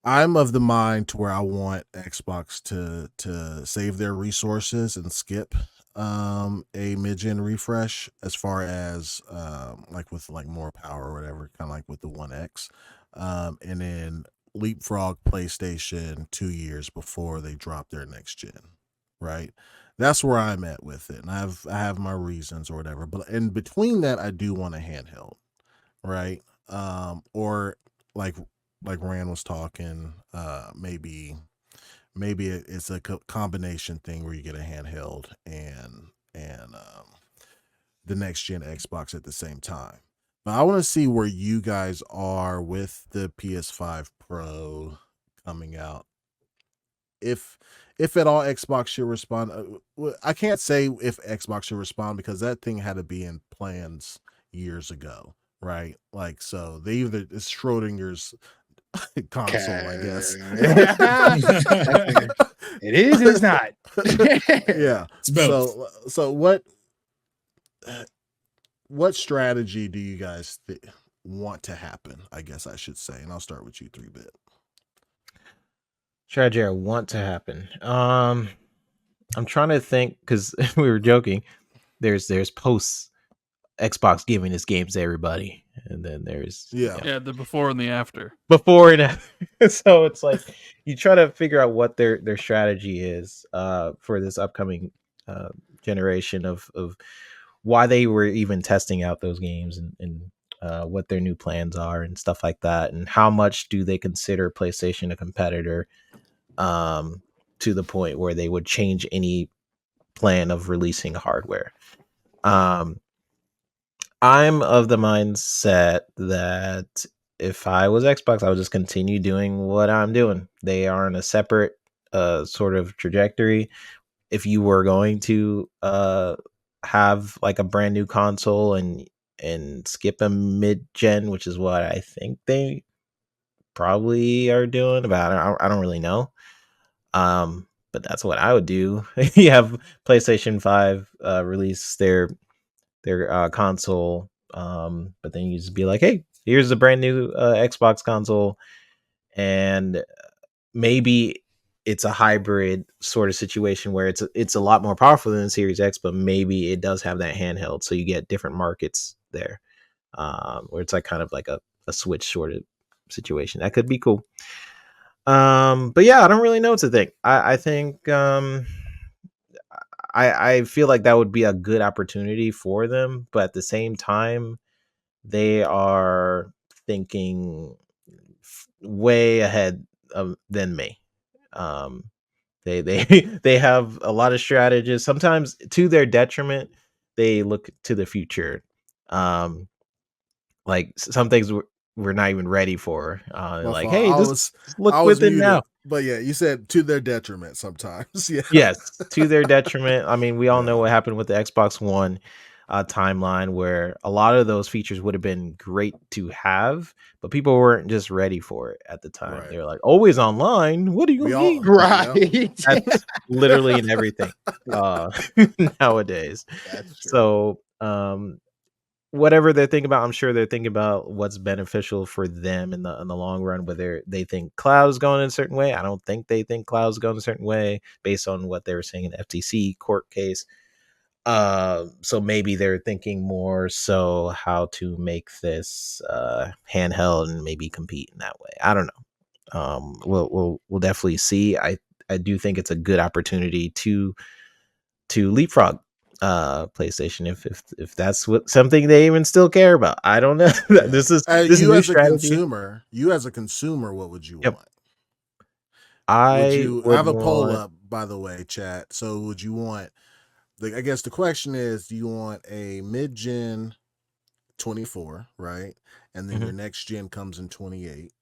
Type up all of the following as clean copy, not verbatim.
I'm of the mind to where I want Xbox to save their resources and skip a mid-gen refresh as far as like with like more power or whatever, kind of like with the One X. And then leapfrog PlayStation 2 years before they drop their next gen. Right? That's where I'm at with it. And I have my reasons or whatever. But in between that I do want a handheld, right? Or like like Rand was talking, maybe it's a combination thing where you get a handheld and the next gen Xbox at the same time. But I want to see where you guys are with the PS5 Pro coming out. If if at all Xbox should respond, I can't say if Xbox should respond because that thing had to be in plans years ago, right? Like so, they either it's Schrodinger's console, I guess. That's fair. It is and it's not. Yeah. It's both. So what strategy do you guys want to happen? I guess I should say, and I'll start with you, 3-bit. Strategy I want to happen. I'm trying to think because we were joking. There's posts Xbox giving its games to everybody, and then there's Yeah. The before and the after. before and after. So it's like you try to figure out what their strategy is for this upcoming generation of why they were even testing out those games and what their new plans are and stuff like that, and how much do they consider PlayStation a competitor to the point where they would change any plan of releasing hardware. I'm of the mindset that if I was Xbox, I would just continue doing what I'm doing. They are in a separate sort of trajectory. If you were going to have like a brand new console and skip a mid-gen, which is what I think they probably are doing, but I don't really know. But that's what I would do. You have PlayStation 5 release their console, but then you just be like, hey, here's a brand new Xbox console, and maybe it's a hybrid sort of situation where it's a lot more powerful than the Series X, but maybe it does have that handheld, so you get different markets there, where it's like kind of like a Switch sort of situation. That could be cool. But yeah, I don't really know what to think. I think I feel like that would be a good opportunity for them, but at the same time, they are thinking way ahead than me. They they have a lot of strategies. Sometimes to their detriment, they look to the future. Like some things we're not even ready for. Like, hey, just look within now. But yeah, you said to their detriment sometimes. Yeah. Yes, to their detriment. I mean, we all know what happened with the Xbox One timeline, where a lot of those features would have been great to have, but people weren't just ready for it at the time. Right. They're like, always online. What do you mean? Right. That's literally in everything nowadays. That's true. So, whatever they're thinking about, I'm sure they're thinking about what's beneficial for them in the long run. Whether they think cloud's going in a certain way, I don't think they think cloud's going a certain way based on what they were saying in the FTC court case. So maybe they're thinking more so how to make this handheld and maybe compete in that way. I don't know. We'll definitely see. I do think it's a good opportunity to leapfrog PlayStation if that's what something they even still care about. I don't know. This is you new as strategy. You as a consumer, what would you Yep. want? I have a poll up, by the way, chat. So would you want, like, I guess the question is, do you want a mid-gen 24, right? And then your next gen comes in 28?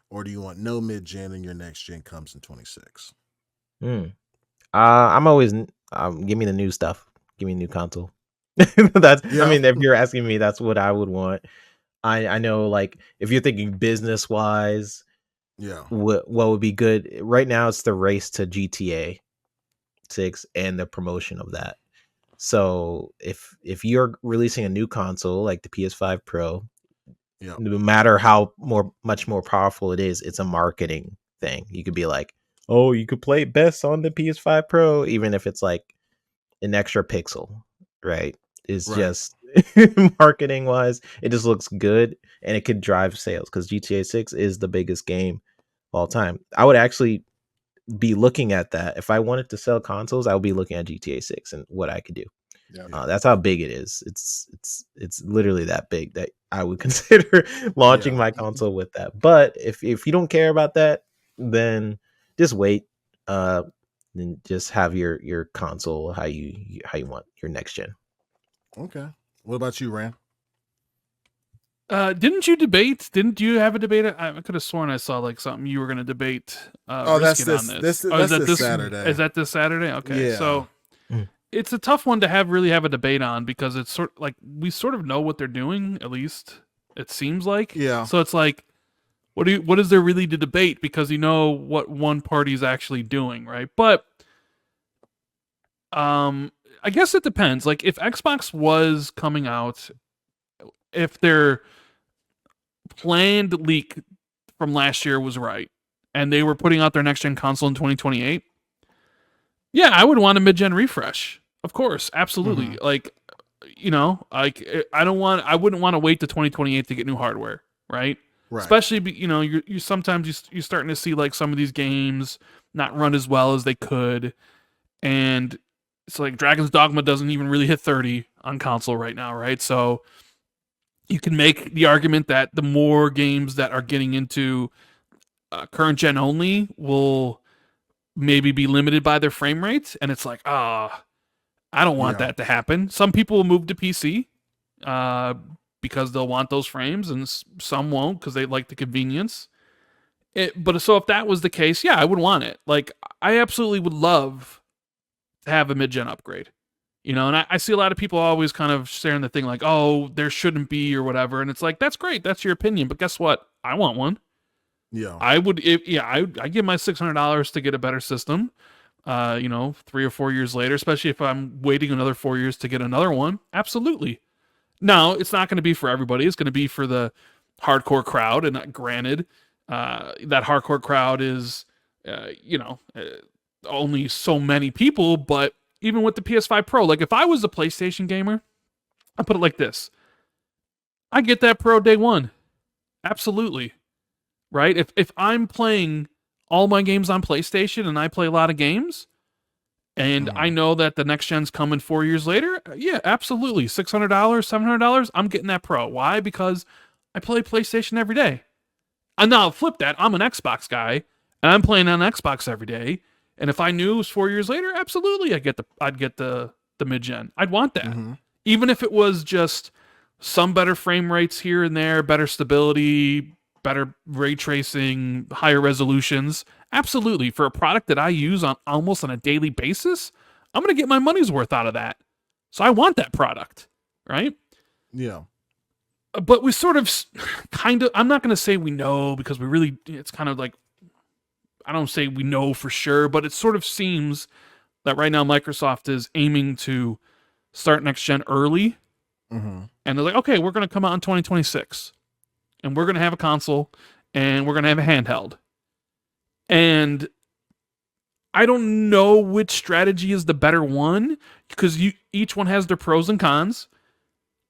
Or do you want no mid-gen and your next gen comes in 26? I'm always give me the new stuff. Give me a new console. That's I mean, if you're asking me, that's what I would want. I know, like, if you're thinking business wise, what would be good right now, it's the race to GTA 6 and the promotion of that. So if you're releasing a new console like the PS5 Pro, Yep. No matter how much more powerful it is, it's a marketing thing. You could be like, oh, you could play best on the PS5 Pro, even if it's like an extra pixel, right? It's Right. just marketing wise, it just looks good and it could drive sales because GTA 6 is the biggest game of all time. I would actually be looking at that. If I wanted to sell consoles, I would be looking at GTA 6 and what I could do. Yeah. That's how big it is. It's literally that big that I would consider launching Yeah. my console with that. But if you don't care about that, then just wait. And just have your console how you want your next gen. Okay. What about you, Rand? Didn't you have a debate? I could have sworn I saw like something you were going to debate. That's Brisket this. on This Oh, is that's that this Saturday. Is that this Saturday? Okay, Yeah. so Mm. it's a tough one to really have a debate on because it's sort like we sort of know what they're doing. At least it seems like. Yeah. So it's like, what is there really to debate because you know what one party's actually doing, right? But I guess it depends. Like if Xbox was coming out, if their planned leak from last year was right, and they were putting out their next gen console in 2028, yeah, I would want a mid gen refresh. Of course, absolutely. Mhm. Like, I wouldn't want to wait to 2028 to get new hardware, right? Right. Especially, you sometimes you're starting to see like some of these games not run as well as they could, and it's like Dragon's Dogma doesn't even really hit 30 on console right now, right? So you can make the argument that the more games that are getting into current gen only will maybe be limited by their frame rates, and it's like, I don't want Yeah. that to happen. Some people will move to PC because they'll want those frames, and some won't because they like the convenience. But so if that was the case, yeah, I would want it. Like, I absolutely would love to have a mid-gen upgrade. And I see a lot of people always kind of sharing the thing like, oh, there shouldn't be or whatever. And it's like, that's great. That's your opinion. But guess what? I want one. Yeah. I would, I give my $600 to get a better system. 3 or 4 years later, especially if I'm waiting another 4 years to get another one. Absolutely. Now, it's not going to be for everybody. It's going to be for the hardcore crowd. And granted, that hardcore crowd is, only so many people. But even with the PS5 Pro, like if I was a PlayStation gamer, I put it like this: I get that Pro day one. Absolutely. Right? If I'm playing all my games on PlayStation and I play a lot of games, and I know that the next gen's coming 4 years later, yeah, absolutely. $600, $700, I'm getting that Pro. Why? Because I play PlayStation every day. And now flip that, I'm an Xbox guy, and I'm playing on Xbox every day. And if I knew it was 4 years later, absolutely, I'd get the mid-gen. I'd want that. Mm-hmm. Even if it was just some better frame rates here and there, better stability, better ray tracing, higher resolutions. Absolutely. For a product that I use on almost on a daily basis, I'm going to get my money's worth out of that. So I want that product, right? Yeah. But we sort of I'm not going to say we know because it's kind of like, I don't say we know for sure, but it sort of seems that right now Microsoft is aiming to start next gen early. Mm-hmm. And they're like, okay, we're going to come out in 2026. And we're going to have a console, and we're going to have a handheld. And I don't know which strategy is the better one, because each one has their pros and cons.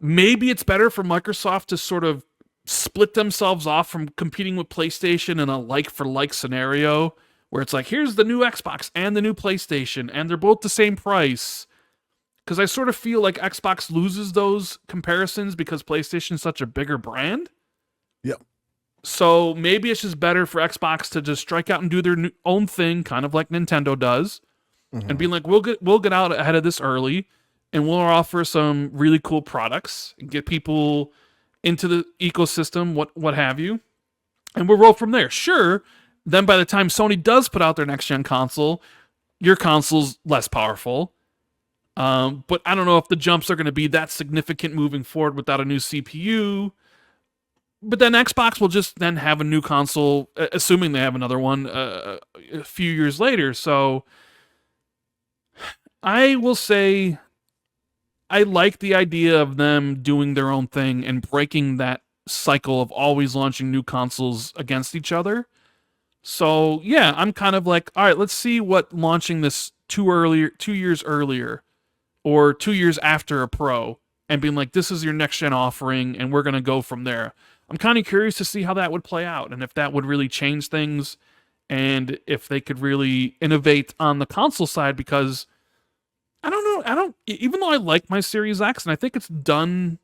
Maybe it's better for Microsoft to sort of split themselves off from competing with PlayStation in a like-for-like scenario, where it's like, here's the new Xbox and the new PlayStation, and they're both the same price. Because I sort of feel like Xbox loses those comparisons because PlayStation's such a bigger brand. Yep. So maybe it's just better for Xbox to just strike out and do their own thing, kind of like Nintendo does, and be like, we'll get out ahead of this early, and we'll offer some really cool products and get people into the ecosystem, what have you, and we'll roll from there. Sure, then by the time Sony does put out their next gen console, your console's less powerful. But I don't know if the jumps are going to be that significant moving forward without a new CPU. But then Xbox will just then have a new console, assuming they have another one a few years later. So I will say I like the idea of them doing their own thing and breaking that cycle of always launching new consoles against each other. So yeah, I'm kind of like, all right, let's see what launching this 2 years earlier, or 2 years after a Pro, and being like, this is your next gen offering, and we're gonna go from there. I'm kind of curious to see how that would play out, and if that would really change things, and if they could really innovate on the console side, because I don't know, even though I like my Series X, and I think it's done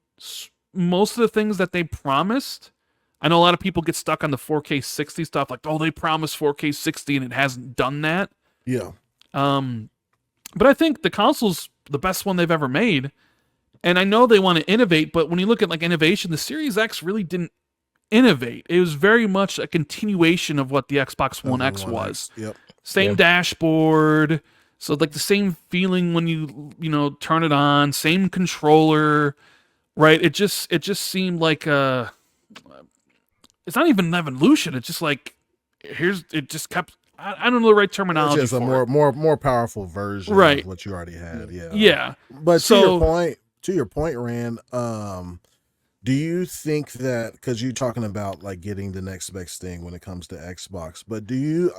most of the things that they promised. I know a lot of people get stuck on the 4K 60 stuff, like, oh, they promised 4K 60 and it hasn't done that. Yeah. But I think the console's the best one they've ever made. And I know they want to innovate, but when you look at like innovation, the Series X really didn't innovate. It was very much a continuation of what the Xbox One X was. Yep. Same dashboard. So like the same feeling when you turn it on, same controller, right? It just seemed like it's not even an evolution. It's just like it just kept. I don't know the right terminology. It's just a more powerful version right. of what you already had. Yeah. Yeah. But to your point, Rand, do you think that, because you're talking about like getting the next best thing when it comes to Xbox, but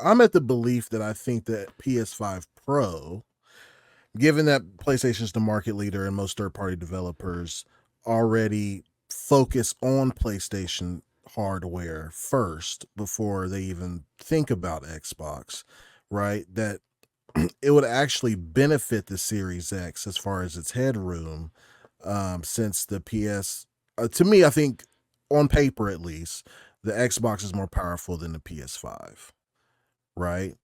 I'm at the belief that I think that PS5 Pro, given that PlayStation's the market leader and most third-party developers already focus on PlayStation hardware first before they even think about Xbox, right? That it would actually benefit the Series X as far as its headroom, since the to me, I think on paper at least, the Xbox is more powerful than the PS5, right?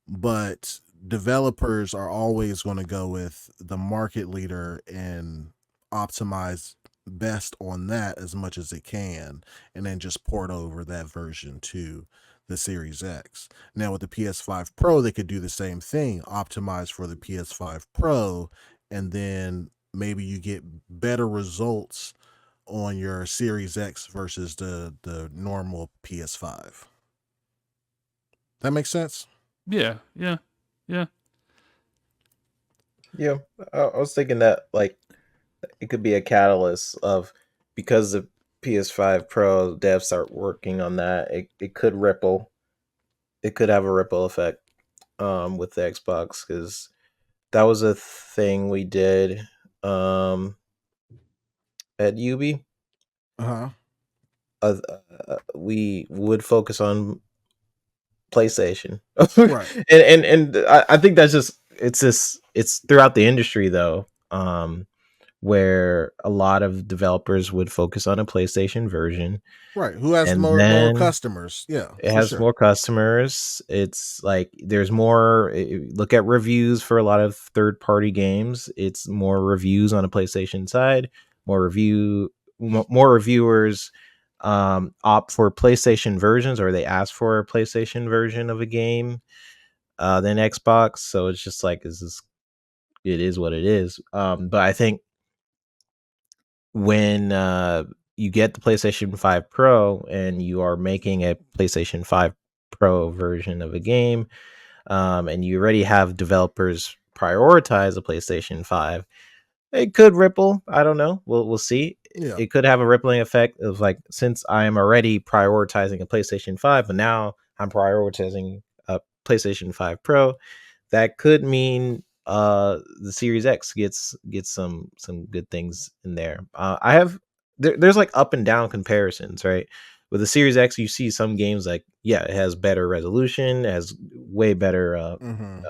But developers are always going to go with the market leader and optimize best on that as much as it can, and then just port over that version to the Series X. Now with the PS5 Pro, they could do the same thing, optimize for the PS5 Pro, and then maybe you get better results on your Series X versus the normal PS5. That makes sense? Yeah. I was thinking that like it could be a catalyst of, because the PS5 Pro devs start working on that, it could ripple. It could have a ripple effect with the Xbox, because that was a thing we did at UB. We would focus on PlayStation. Right. and I think that's just it's throughout the industry though, where a lot of developers would focus on a PlayStation version. Right. Who has more customers? Yeah. It has more customers. It's like there's more. Look at reviews for a lot of third-party games. It's more reviews on a PlayStation side. More reviewers opt for PlayStation versions, or they ask for a PlayStation version of a game than Xbox. So it's just like, it is what it is. But I think when you get the PlayStation 5 Pro and you are making a PlayStation 5 Pro version of a game, and you already have developers prioritize a PlayStation 5, it could ripple. I don't know. We'll see. Yeah. It could have a rippling effect of like, since I am already prioritizing a PlayStation 5 and now I'm prioritizing a PlayStation 5 Pro, that could mean the Series X gets some good things in there. There's like up and down comparisons, right? With the Series X, you see some games like, yeah, it has better resolution, it has way better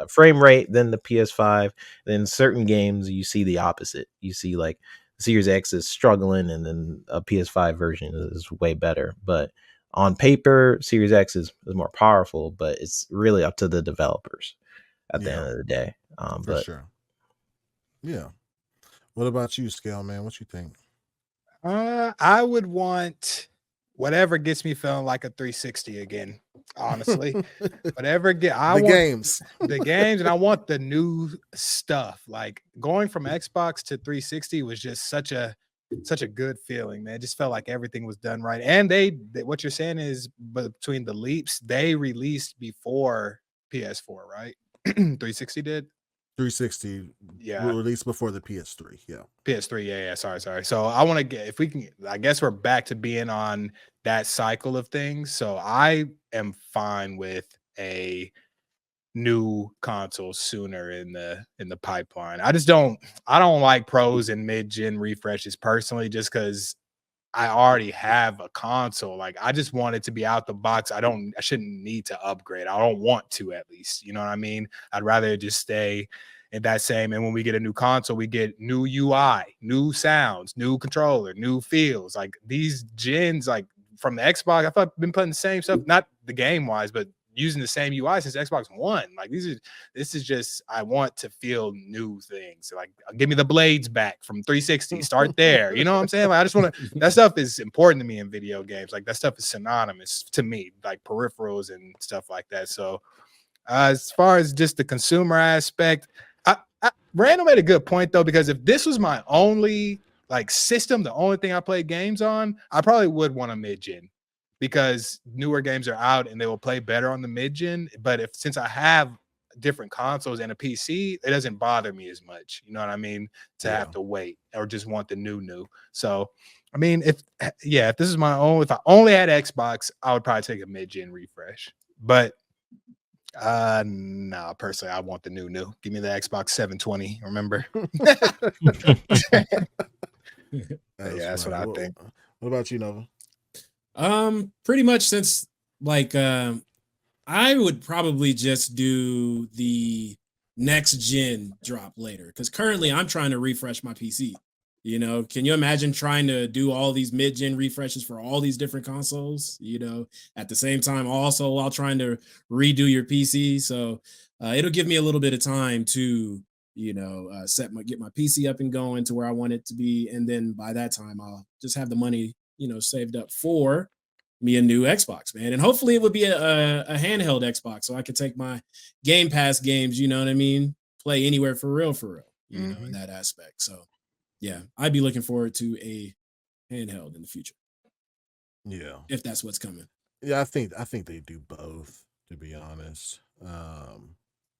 frame rate than the PS5. Then certain games, you see the opposite. You see like the Series X is struggling, and then a PS5 version is way better. But on paper, Series X is more powerful, but it's really up to the developers at the end of the day. For sure. Yeah. What about you, Scale Man? What you think? I would want whatever gets me feeling like a 360 again. Honestly, whatever games, and I want the new stuff. Like going from Xbox to 360 was just such a good feeling, man. It just felt like everything was done right. And what you're saying is, between the leaps, they released before PS4, right? 360 did. 360 released before the PS3. Yeah. PS3. Yeah. Sorry. So I want to get, if we can, I guess we're back to being on that cycle of things. So I am fine with a new console sooner in the pipeline. I don't like pros and mid-gen refreshes personally, just because I already have a console. Like, I just want it to be out the box. I shouldn't need to upgrade. I don't want to, at least. You know what I mean? I'd rather just stay in that same. And when we get a new console, we get new UI, new sounds, new controller, new feels. Like these gens, like from the Xbox, I've been putting the same stuff, not the game wise, but using the same UI since Xbox One. Like this is just, I want to feel new things. Like, give me the blades back from 360. Start there. You know what I'm saying? Like, I just want to. That stuff is important to me in video games. Like, that stuff is synonymous to me, like peripherals and stuff like that. So, as far as just the consumer aspect, Randall made a good point though, because if this was my only like system, the only thing I play games on, I probably would want a mid-gen, because newer games are out and they will play better on the mid-gen. But since I have different consoles and a PC, it doesn't bother me as much. You know what I mean? To have to wait or just want the new. So, I mean, if this is my own, if I only had Xbox, I would probably take a mid-gen refresh. But no, personally, I want the new. Give me the Xbox 720. Remember? That's what I think. What about you, Nova? Pretty much, since like I would probably just do the next gen drop later, because currently I'm trying to refresh my PC. You know, can you imagine trying to do all these mid-gen refreshes for all these different consoles, you know, at the same time, also while trying to redo your PC? So it'll give me a little bit of time to, you know, get my PC up and going to where I want it to be. And then by that time, I'll just have the money, you know, saved up for me a new Xbox, man. And hopefully it would be a handheld Xbox, so I could take my Game Pass games, you know what I mean, play anywhere for real, you know, in that aspect. So yeah, I'd be looking forward to a handheld in the future. Yeah, if that's what's coming. Yeah, I think they do both, to be honest.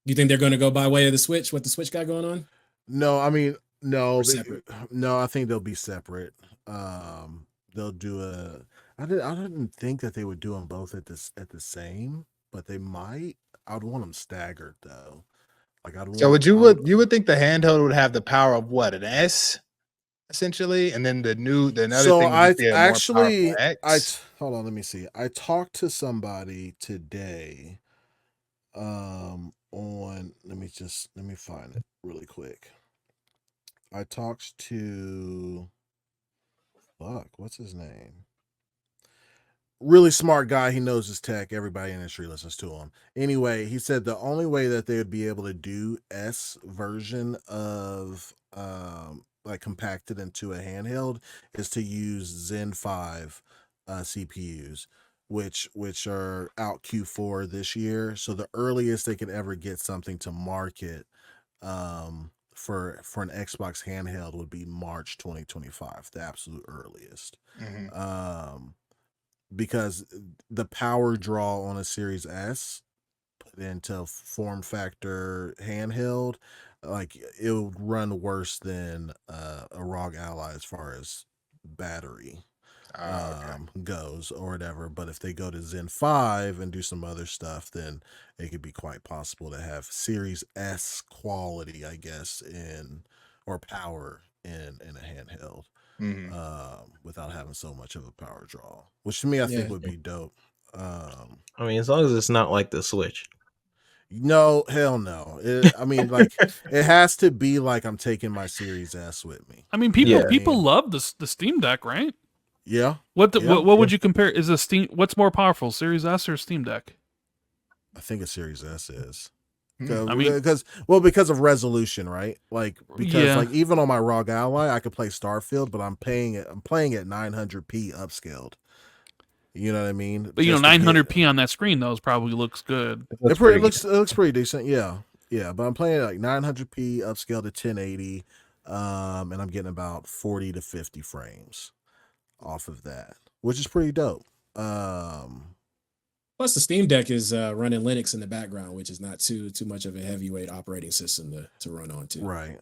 You think they're going to go by way of the Switch? What the Switch got going on? No, I mean, no, separate. No, I think they'll be separate. They'll do a. I didn't think that they would do them both at the same, but they might. I'd want them staggered though. Like I'd want. So you would think the handheld would have the power of what, an S, essentially, and then the another so thing would be a actually more powerful X. Hold on, let me see. I talked to somebody today. On let me find it really quick. I talked to what's his name? Really smart guy. He knows his tech. Everybody in the industry listens to him. Anyway, he said the only way that they would be able to do S version of like compacted into a handheld is to use Zen 5 CPUs, which are out Q4 this year. So the earliest they could ever get something to market for an Xbox handheld would be March 2025, the absolute earliest. Because the power draw on a Series S put into form factor handheld, like it would run worse than a ROG Ally as far as battery goes or whatever. But if they go to Zen 5 and do some other stuff, then it could be quite possible to have Series S quality, I guess, or power in a handheld. Without having so much of a power draw, which to me I think would be dope. I mean, as long as it's not like the Switch. No, hell no. I mean, like it has to be like I'm taking my Series S with me. I mean, people love the Steam Deck, right? Yeah. What would you compare? Is a Steam? What's more powerful, Series S or Steam Deck? I think a Series S is. I mean, because of resolution, right? Like like even on my ROG Ally, I could play Starfield, but I'm playing at 900p upscaled. You know what I mean? But 900p on that screen though probably looks good. It looks pretty decent. Yeah. But I'm playing at like 900p upscaled to 1080, and I'm getting about 40 to 50 frames off of that, which is pretty dope. Plus, the Steam Deck is running Linux in the background, which is not too much of a heavyweight operating system to run on too. Right.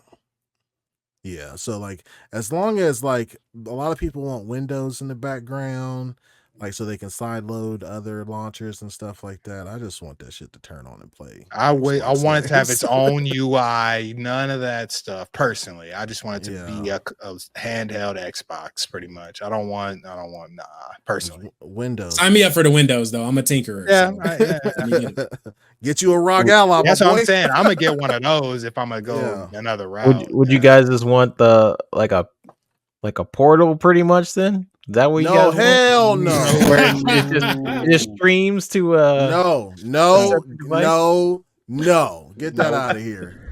Yeah. So like, as long as like a lot of people want Windows in the background, like so they can sideload other launchers and stuff like that. I just want that shit to turn on and play. I Xbox want it to have its games. own UI, none of that stuff. Personally, I just want it to Yeah. be a handheld Xbox, pretty much. I don't want personally. Windows. Sign me up for the Windows though. I'm a tinkerer. Yeah, so. Get you a ROG Ally. That's what boy. I'm saying. I'm gonna get one of those if I'm gonna go another route. Would you guys just want the like a portal pretty much then? Is that what you guys hell want? no. Where it just streams to no. Get that out of here.